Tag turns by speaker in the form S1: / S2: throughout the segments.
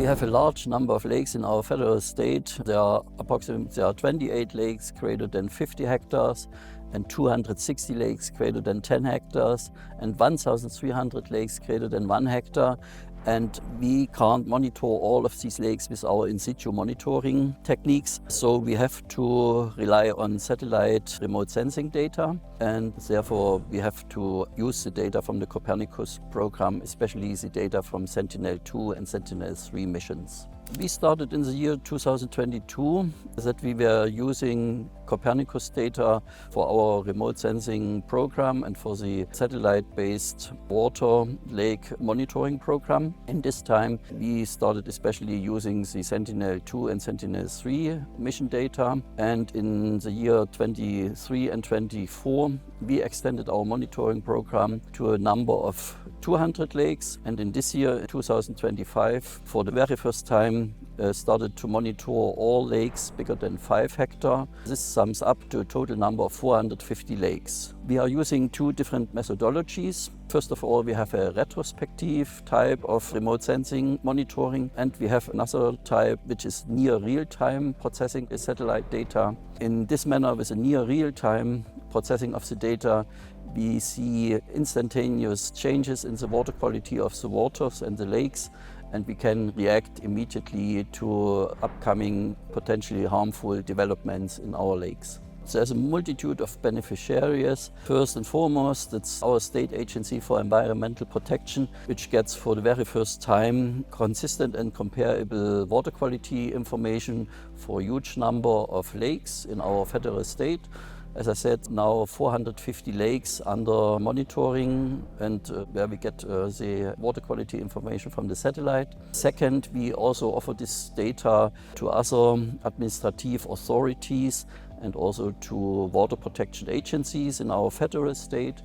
S1: We have a large number of lakes in our federal state. There are approximately 28 lakes greater than 50 hectares and 260 lakes greater than 10 hectares and 1,300 lakes greater than 1 hectare. And we can't monitor all of these lakes with our in situ monitoring techniques. So we have to rely on satellite remote sensing data. And therefore we have to use the data from the Copernicus program, especially the data from Sentinel-2 and Sentinel-3 missions. We started in the year 2022 that we were using Copernicus data for our remote sensing program and for the satellite-based water lake monitoring program. In this time, we started especially using the Sentinel-2 and Sentinel-3 mission data. And in the year 23 and 24, we extended our monitoring program to a number of 200 lakes. And in this year, 2025, for the very first time, started to monitor all lakes bigger than 5 hectares. This sums up to a total number of 450 lakes. We are using two different methodologies. First of all, we have a retrospective type of remote sensing monitoring, and we have another type which is near real-time processing the satellite data. In this manner, with a near real-time processing of the data, we see instantaneous changes in the water quality of the waters and the lakes, and we can react immediately to upcoming potentially harmful developments in our lakes. There's a multitude of beneficiaries. First and foremost, it's our State Agency for Environmental Protection, which gets for the very first time consistent and comparable water quality information for a huge number of lakes in our federal state. As I said, now 450 lakes under monitoring and where we get the water quality information from the satellite. Second, we also offer this data to other administrative authorities and also to water protection agencies in our federal state.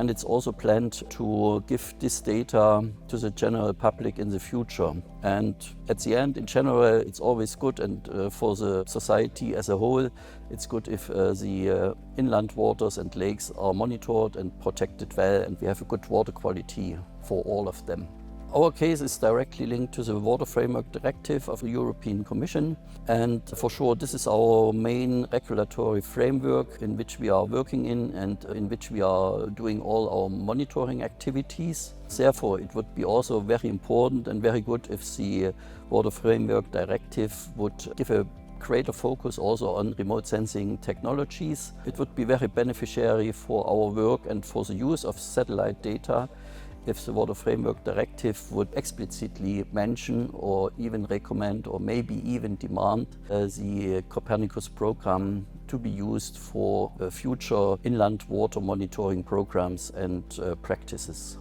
S1: And it's also planned to give this data to the general public in the future. And at the end, in general, it's always good, and for the society as a whole, it's good if the inland waters and lakes are monitored and protected well, and we have a good water quality for all of them. Our case is directly linked to the Water Framework Directive of the European Commission, and for sure this is our main regulatory framework in which we are working in and in which we are doing all our monitoring activities. Therefore, it would be also very important and very good if the Water Framework Directive would give a greater focus also on remote sensing technologies. It would be very beneficiary for our work and for the use of satellite data if the Water Framework Directive would explicitly mention or even recommend or maybe even demand the Copernicus program to be used for future inland water monitoring programs and practices.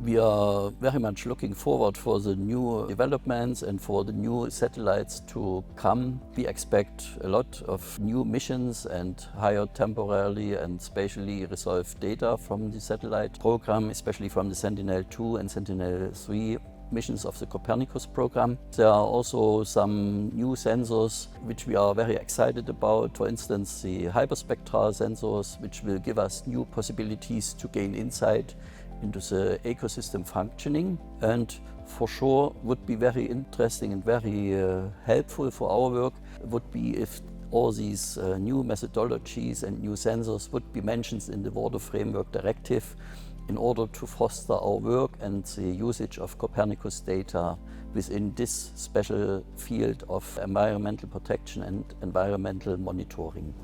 S1: We are very much looking forward for the new developments and for the new satellites to come. We expect a lot of new missions and higher temporally and spatially resolved data from the satellite program, especially from the Sentinel-2 and Sentinel-3 missions of the Copernicus program. There are also some new sensors which we are very excited about. For instance, the hyperspectral sensors, which will give us new possibilities to gain insight into the ecosystem functioning, and for sure would be very interesting and very helpful for our work would be if all these new methodologies and new sensors would be mentioned in the Water Framework Directive in order to foster our work and the usage of Copernicus data within this special field of environmental protection and environmental monitoring.